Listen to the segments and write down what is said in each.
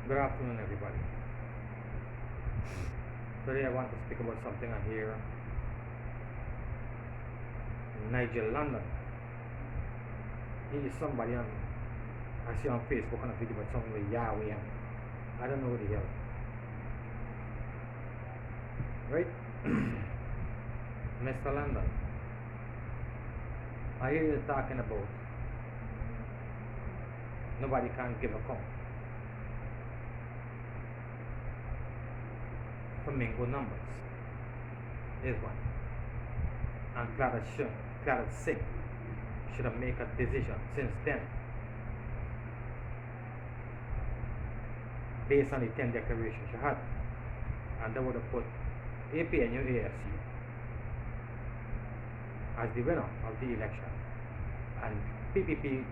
Good afternoon, everybody. Today I want to speak about something I hear in Nigel, London. He is somebody I see on Facebook on a video about something with Yahweh and I don't know what the hell. Right? Mr. London, I hear you talking about nobody can give a count flamingo numbers is one. And Clara Singh should have made a decision since then based on the 10 declarations she had, and they would have put APNU AFC as the winner of the election, and PPP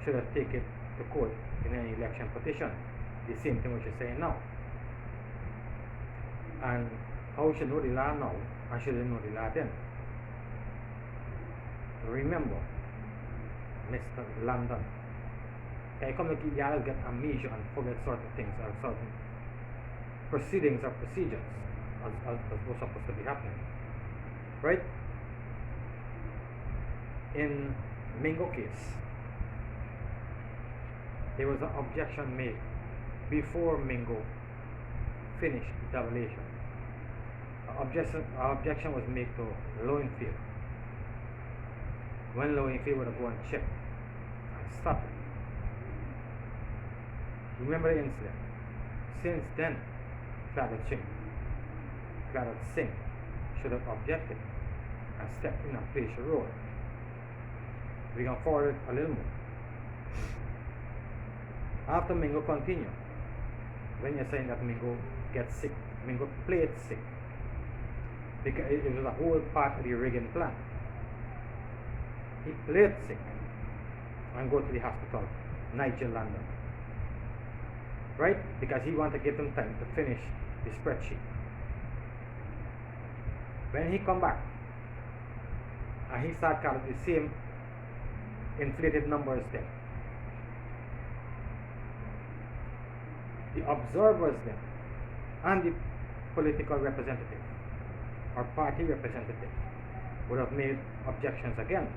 should have taken to court in an election petition, the same thing what you're saying now. And how should know the law now and should know the law then? Remember, Mr. London, I come to keep the others get amnesia and forget certain things or certain proceedings or procedures as what's supposed to be happening. Right? In Mingo case, there was an objection made before Mingo finished the tabulation. An objection was made to Lowenfield. When Lowenfield would have gone and checked and stopped it. Remember the incident? Since then, Clara Singh should have objected and stepped in and placed a role. We can forward it a little more. After Mingo continued, when you're saying that Mingo gets sick, Mingo played sick because it was a whole part of the Reagan plan. He played sick and go to the hospital, Nigel, London. Right? Because he wanted to give them time to finish the spreadsheet. When he come back and he started calling the same inflated numbers then, the observers then and the political representative or party representative would have made objections again,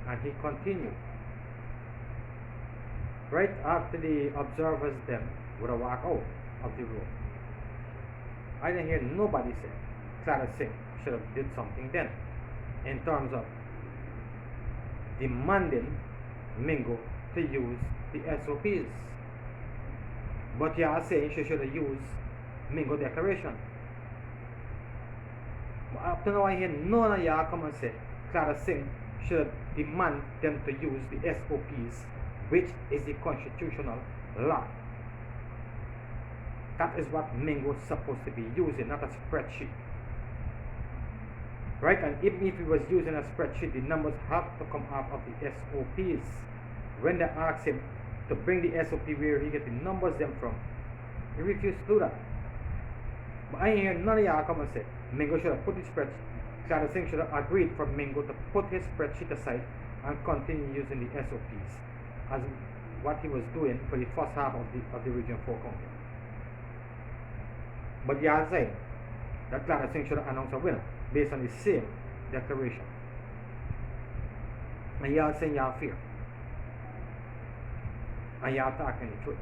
and he continued. Right after the observers then would have walked out of the room, I didn't hear nobody say Clara Singh should have did something then in terms of demanding Mingo to use the SOPs. But you are saying she should have used Mingo declaration. But up to now I hear none of y'all come and say Clara Singh should demand them to use the SOPs, which is the constitutional law. That is what Mingo is supposed to be using, not a spreadsheet. Right? And even if he was using a spreadsheet, the numbers have to come out of the SOPs. When they asked him to bring the SOP where he get the numbers them from, he refused to do that. But I hear none of y'all come and say Mingo should have put his spreadsheet, Clara Singh should have agreed for Mingo to put his spreadsheet aside and continue using the SOPs as what he was doing for the first half of the Region 4 county. But y'all saying that Clara Singh should have announced a winner based on the same declaration. And y'all saying y'all fear. And y'all talking the truth.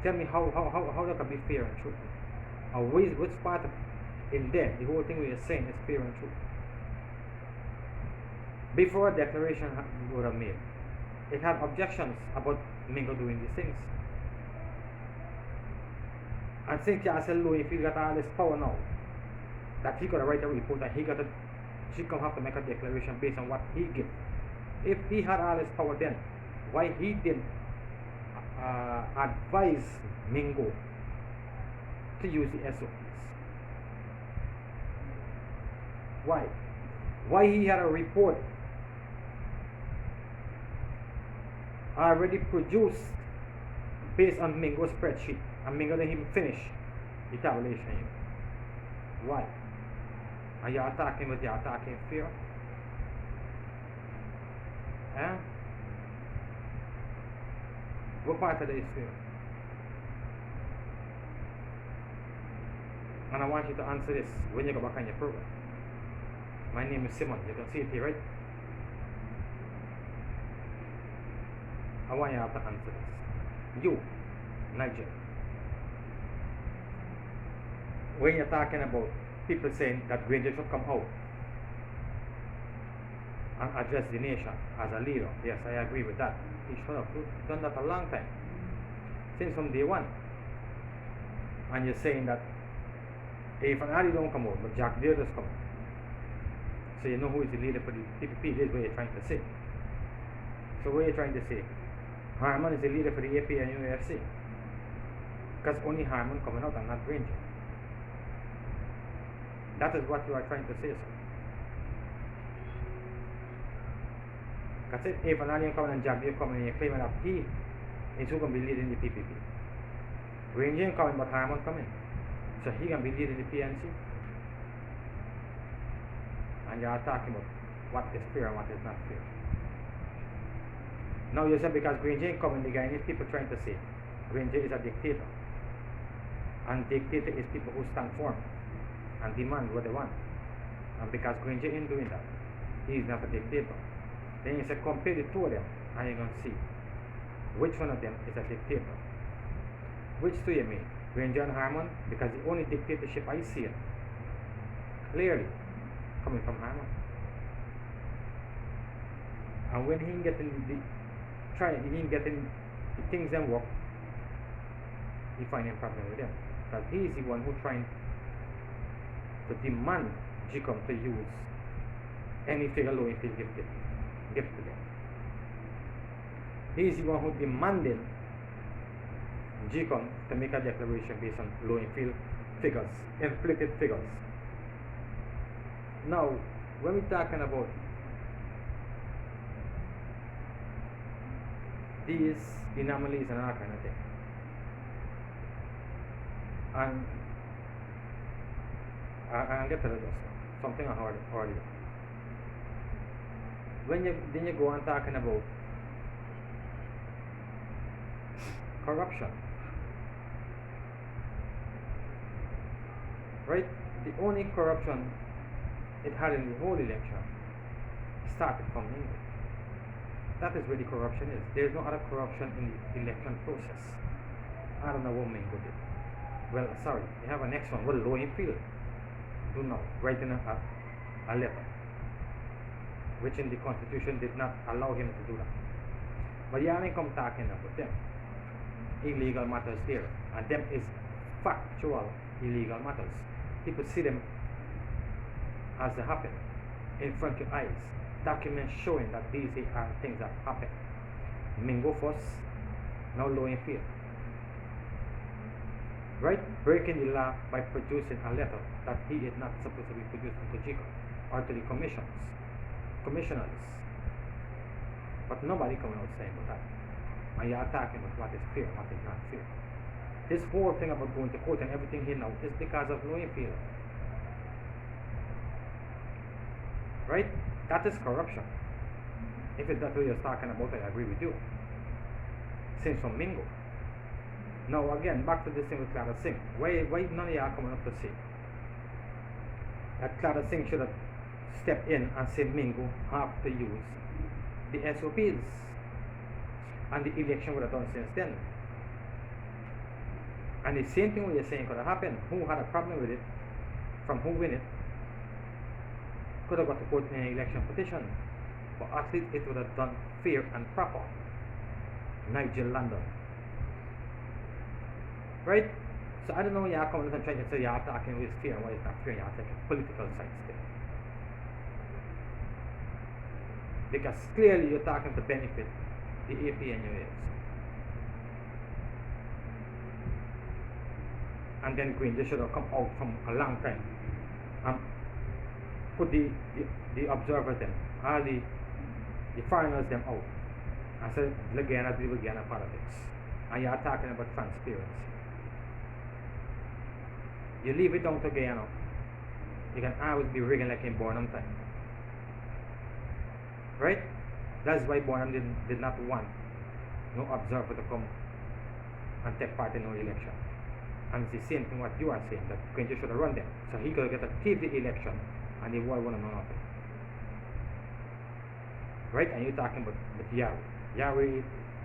Tell me how that can be fair and true. And which part of in there the whole thing we are saying is fair and true. Before a declaration would have made, it had objections about Mingo doing these things. And since y'all said Louis, if he got all this power now, that he gotta write a report and she gonna have to make a declaration based on what he give. If he had all this power then, why he didn't advise Mingo to use the SOPs? Why? Why he had a report already produced based on Mingo's spreadsheet and Mingo didn't even finish the tabulation? Why? Are y'all talking with y'all talking fear? What part of that is fair? And I want you to answer this when you go back on your program. My name is Simon. You can see it here, right? I want you to answer this. You, Nigel. When you're talking about people saying that Granger should come out and address the nation as a leader, yes, I agree with that. He should have done that a long time, since from day one. And you're saying that if an Ali don't come out, but Jack Deere does come out, so you know who is the leader for the PPP. This is what you're trying to say. So what you're trying to say? Harman is the leader for the AP and AFC, because only Harman coming out and not Granger. That is what you are trying to say, sir. Because if an alien coming and Jack Deere coming and you're claiming that he is who going to be leading the PPP. Granger ain't coming, but Harman coming. So he can be leading the PNC. And you are talking about what is fair and what is not fair. Now you said because Granger ain't coming, the Guyanese people trying to say Granger is a dictator. And dictator is people who stand firm and demand what they want. And because Granger ain't doing that, he is not a dictator. Then you say compare the two of them and you're going to see which one of them is a dictator. Which two you mean? Granger and Harman? Because the only dictatorship I see it clearly coming from Harman. And when he getting the things them work, he finding problem with them. Because he is the one who trying to demand GCOM to use any figure low field gift to them. He is the one who demanded GCOM to make a declaration based on low field figures, inflated figures. Now, when we're talking about these anomalies and all kind of thing, and I'll get to this something I heard earlier. When you go on talking about corruption, right? The only corruption it had in the whole election started from England. That is where the corruption is. There is no other corruption in the election process. I don't know what Mingo did. Well, sorry, you have a next one. Well, low in field. Do not write in a letter, which in the Constitution did not allow him to do that. But you ain't come talking about them. Illegal matters there. And them is factual illegal matters. People see them as they happen in front of your eyes. Documents showing that these are things that happen. Mingo first, now low in field. Right? Breaking the law by producing a letter that he is not supposed to be producing to GCOM or to the commissioners. But nobody coming out saying about that. And you are talking about what is fair and what is not fair. This whole thing about going to court and everything here now is because of low in field. Right? That is corruption. If it's that way you're talking about, I agree with you. Since from Mingo. Now again, back to this thing with Clara Singh. Why none of y'all coming up to say that Clara Singh should have stepped in and said Mingo have to use the SOPs and the election would have done since then. And the same thing what you're saying could have happened. Who had a problem with it, from who win it, could have got to court in an election petition. But at least it would have done fair and proper. Nigel London. Right? So I don't know, you're coming and trying to say you're talking what is fair and what is not fair, you're taking political sides there. Because clearly you're talking to benefit the AP and UAS. And then Green, they should have come out from a long time and put the observers them, all the foreigners them out. And said, Guyana deal with Guyana politics. And you're talking about transparency. You leave it down to Guyana, you can always be rigging like in Bonham time. Right? That's why Bonham did not want no observer to come and take part in no election. And it's the same thing what you are saying, that Quincy should have run them. So he could get a thief the election and he won one and nothing. Right? And you're talking about Yahweh. Yahweh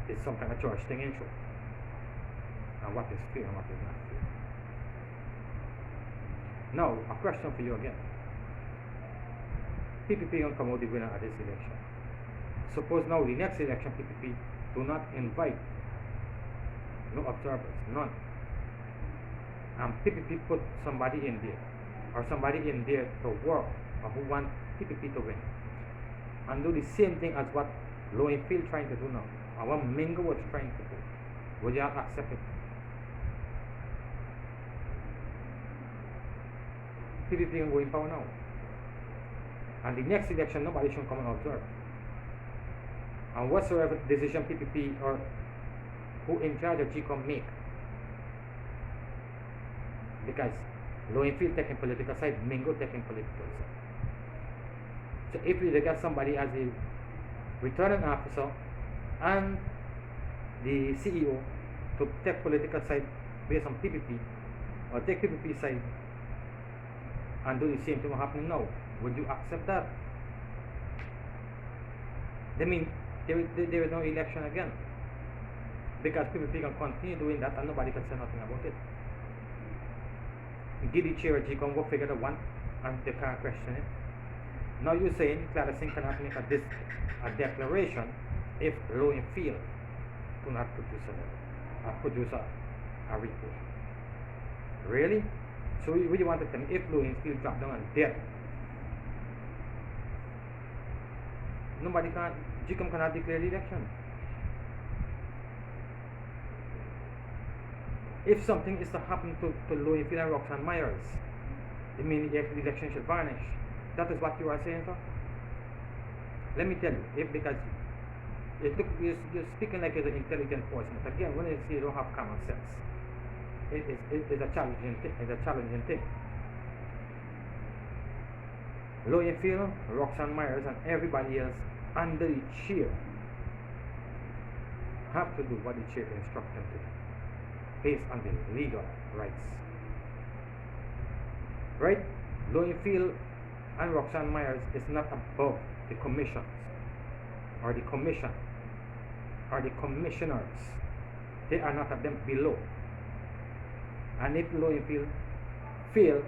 is some kind of church thing in show. And what is fear and what is not fear. Now, a question for you again. PPP will come out the winner at this election. Suppose now the next election PPP do not invite no observers, none. And PPP put somebody in there, or somebody in there to work, or who want PPP to win. And do the same thing as what Lowenfield trying to do now, and what Mingo was trying to do. Would you all accept it? PPP can go in power now. And the next election, nobody should come and observe. And whatsoever decision PPP or who in charge of GCOM make, because Lowenfield taking political side, Mingo taking political side. So if we get somebody as a returning officer and the CEO to take political side based on PPP, or take PPP side and do the same thing happening now, would you accept that? They mean there is no election again, because PPP can continue doing that and nobody can say nothing about it. Give the chair GCOM go figure the one and they can't question it. Now you're saying Clarison cannot make a declaration if Lowenfield do not produce a report. Really? So we really want to tell me if Lowenfield drop down and dead, GCOM cannot declare the election. If something is to happen to Lowenfield and Roxanne Myers, it means the election should vanish. That is what you are saying, sir? Let me tell you, because you're speaking like you're an intelligent person. But again, when you say you don't have common sense, it's a challenging thing. Lowenfield, Roxanne Myers, and everybody else under the chair have to do what the chair instructs them to do, based on the legal rights. Right? Lowenfield and Roxanne Myers is not above the commissions, or the commission, or the commissioners. They are not of them below. And if Lowenfield fail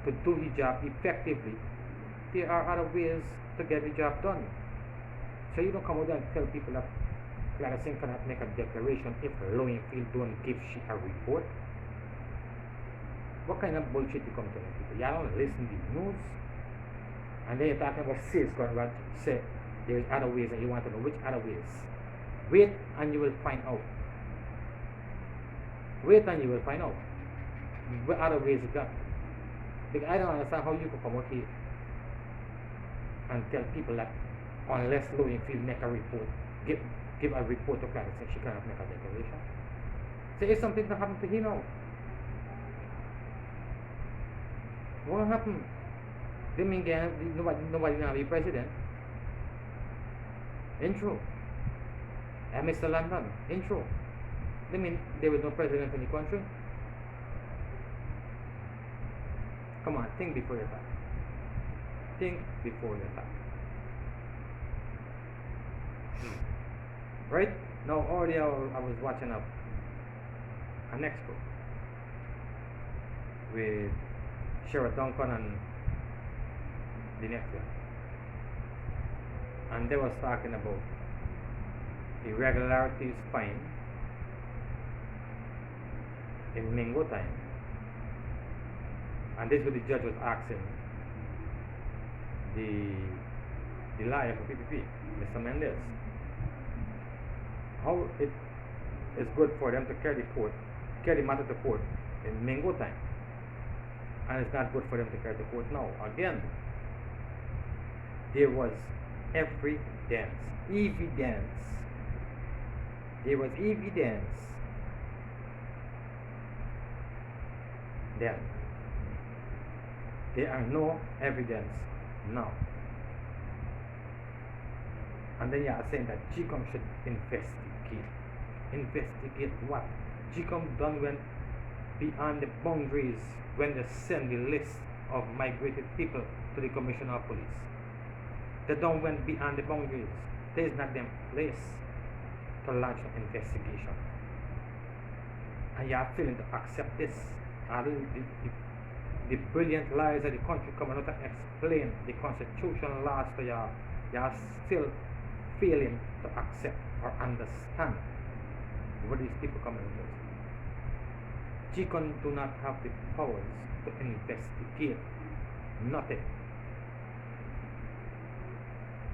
to do the job effectively, there are other ways to get the job done. So you don't come out and tell people that Clarison cannot make a declaration if Lowenfield don't give she a report. What kind of bullshit you come telling people? Y'all don't listen to the news, and then you're talking about sales going around say there's other ways and you want to know which other ways. Wait and you will find out. Wait and you will find out what other ways you got. Because I don't understand how you can come out here and tell people that unless Lowenfield make a report, give a report to Clarison, she cannot make a declaration. So if something that happened to him now, what happened? They mean nobody now be president. Intro. And Mr. London, intro. They mean there was no president in the country. Come on, think before you attack. Think before you attack. Right? Now already I was watching an expo with Sheriff Duncan and the next guy. And they was talking about irregularities fine in Mingo time. And this is what the judge was asking the lawyer for PPP, Mr. Mendez, how it is good for them to carry the matter to court in Mingo time, and it's not good for them to carry to court now. Again, there was evidence. There was evidence then. There are no evidence now. And then you are saying that GCOM should investigate. Investigate what? GCOM done went beyond the boundaries when they send the list of migrated people to the Commissioner of Police. They don't went beyond the boundaries. There is not them place to launch an investigation. And you are failing to accept this. And the brilliant lies of the country coming out and explain the constitutional laws to you, you are still failing to accept or understand what these people coming with. GCOM do not have the powers to investigate nothing.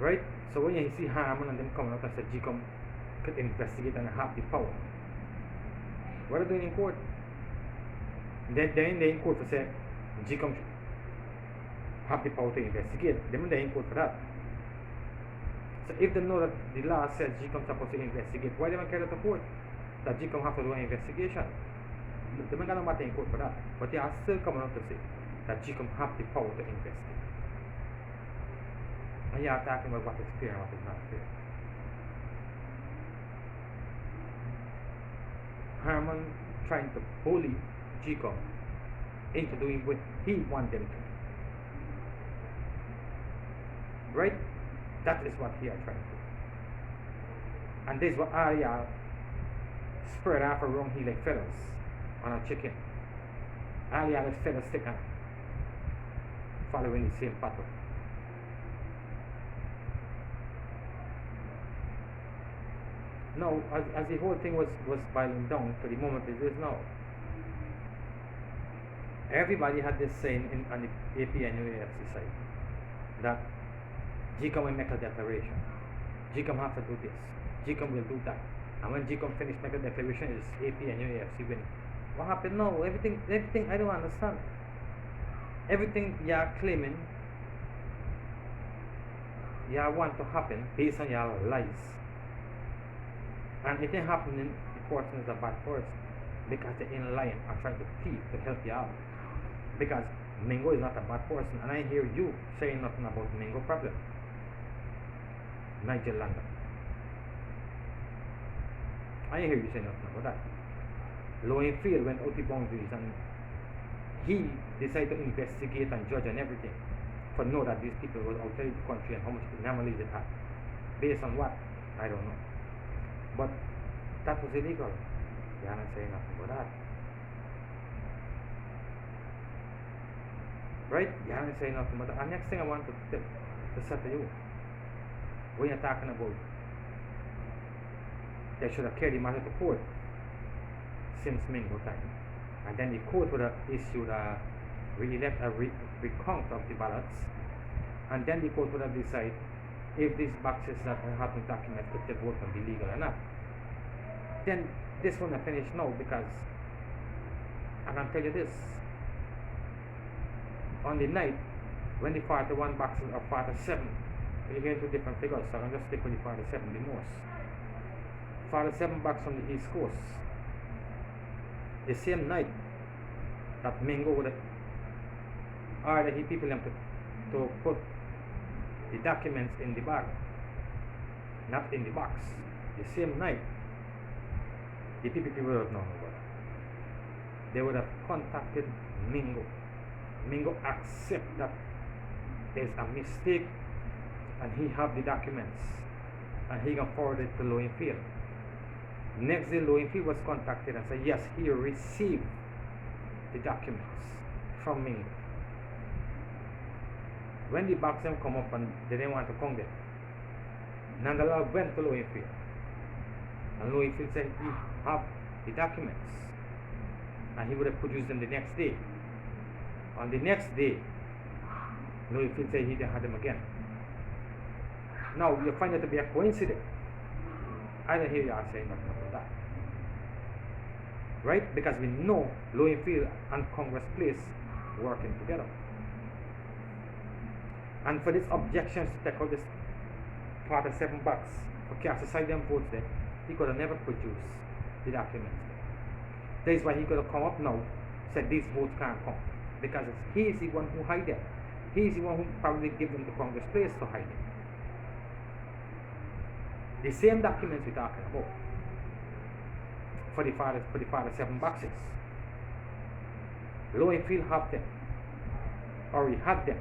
Right? So when you see Harman and them coming out and say GCOM could investigate and have the power, what are they doing in court? Then they in court for say GCOM have the power to investigate. Then they in court for that. So if they know that the law says GCOM is supposed to investigate, why they don't carry that to court? That GCOM have to do an investigation. They don't got no matter in court for that. But they are still coming out to say that GCOM have the power to investigate. And you are talking about what is fair and what is not fair. Harman trying to bully GCOM into doing what he wants them to. Right? That is what he are trying to do. And this is what Arya spread out around here like feathers on a chicken. Arya has feathers stick on, following the same pattern. Now, as the whole thing was boiling down to the moment it is now, everybody had this saying on the AP and AFC side that GCOM will make a declaration. GCOM have to do this. GCOM will do that. And when GCOM finish make a declaration, is AP and AFC win. What happened now? Everything I don't understand. Everything you are claiming, you want to happen based on your lies. And it ain't happening, the person is a bad person because they're in lying or trying to thief to help you out. Because Mingo is not a bad person, and I hear you saying nothing about Mingo problem. Nigel London. I hear you saying nothing about that. Lowenfield went out the boundaries and he decided to investigate and judge and everything for know that these people were outside the country and how much anomalies they had. Based on what? I don't know. But that was illegal. You are not saying nothing about that. Right? You are not saying nothing about that. And next thing I want to say to you, when you're talking about they should have carried the matter to court since Mingo time. And then the court would have issued a recount of the ballots. And then the court would have decided if these boxes that have been documented, if the vote can be legal or not. Then this one I finish now because I can tell you this. On the night when the 41 boxes or 47, you get into different figures, so I can just stick with the 47 the most. 47 boxes on the East Coast. The same night that Mingo would have ordered the people them to put the documents in the bag, not in the box. The same night, the PPP would have known about it. They would have contacted Mingo. Mingo accept that there's a mistake and he have the documents and he can forward it to Lowenfield. Next day, Lowenfield was contacted and said yes, he received the documents from Mingo. When the box them come up and they didn't want to come there, Nandala went to Lowenfield. And Lowenfield said he have the documents. And he would have produced them the next day. On the next day, Lowenfield said he didn't have them again. Now you find it to be a coincidence. I don't hear you are saying nothing about that. Right? Because we know Lowenfield and Congress Place working together. And for these objections to take out this 47 bucks for cast aside them votes there, he could have never produced the documents. That is why he could have come up now, said these votes can't come. Because he is the one who hide them. He is the one who probably give them to Congress Place to hide them. The same documents we're talking about. for the father 7 boxes. Low and field have them, or he had them.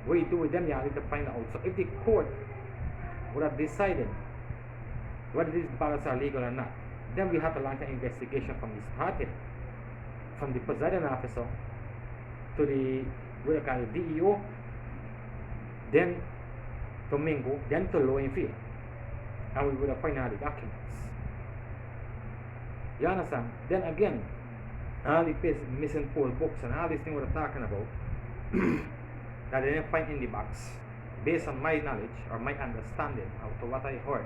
What you do with them, you need to find out. So if the court would have decided whether these ballots are legal or not, then we have to launch an investigation from the starting, from the presiding officer to the what you call it, DEO, then to Mingo, then to Low and Field, and we would have found out the documents. You understand? Then again, all the missing poll books and all these things we're talking about that they didn't find in the box, based on my knowledge or my understanding of what I heard,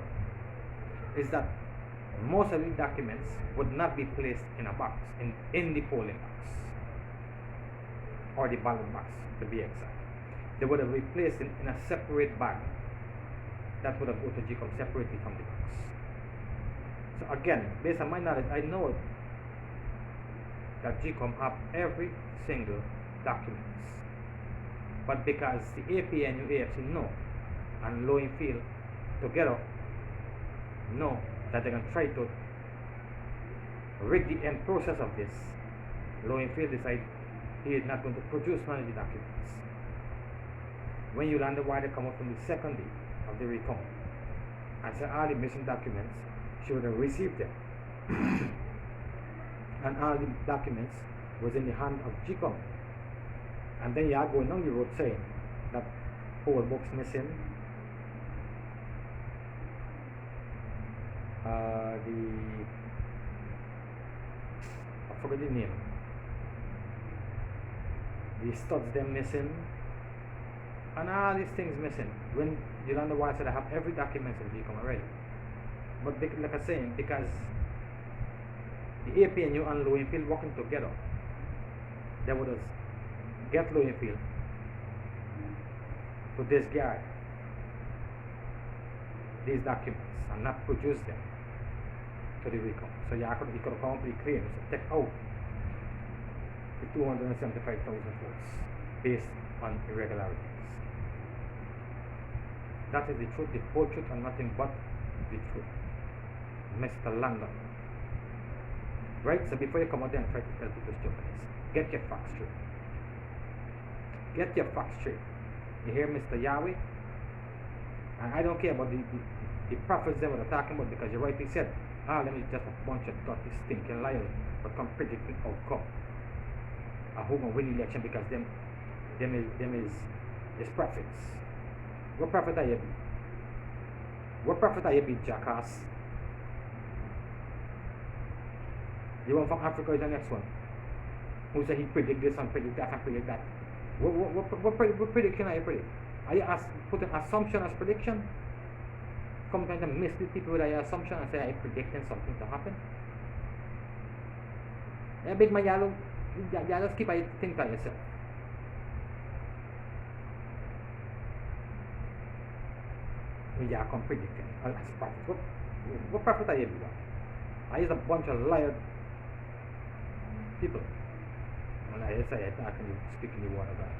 is that most of the documents would not be placed in a box, in the polling box, or the ballot box to be exact. They would have been placed in a separate bag that would have go to GCOM separately from the box. So again, based on my knowledge, I know that GCOM have every single documents, but because the AP and AFC know, and Low and Field together know that they're going to try to rig the end process of this, Low and Field decide he is not going to produce none of the documents. When you land the wire come out from the second day of the recount and say all the missing documents, she would have received them. And all the documents was in the hand of GCOM. And then you are going on the road saying that poll books missing, I forget the name, the studs them missing, and all these things missing. When Yolanda White said I have every document in GCOM already, but like I saying, because the AP and you and Low and Field working together, they would have get Low and Field to discard these documents and not produce them to the recount. So you could accomplish claims to take out the 275,000 votes based on irregularities. That is the truth, the whole truth, and nothing but the truth, Mr. London. Right? So before you come out there and try to tell people stupidness, get your facts straight. Get your facts straight. You hear, Mr. Yahweh? And I don't care about the prophets they were talking about, because you rightly said, them is just a bunch of dirty, stinking liars, but come predicting outcome. Who gonna win the election, because them is prophets. What prophet are you? What prophet are you, jackass? The one from Africa is the next one, who said he predict this and predict that and predict that. What prediction are you predict? Are you putting assumption as prediction? Come trying to mislead people with your assumption and say, are you predicting something to happen? Yeah, big man, you just keep a think to yourself. You come predicting as prophets. What prophet are you? Are you a bunch of liar people? And I say, I can speak in the word of God.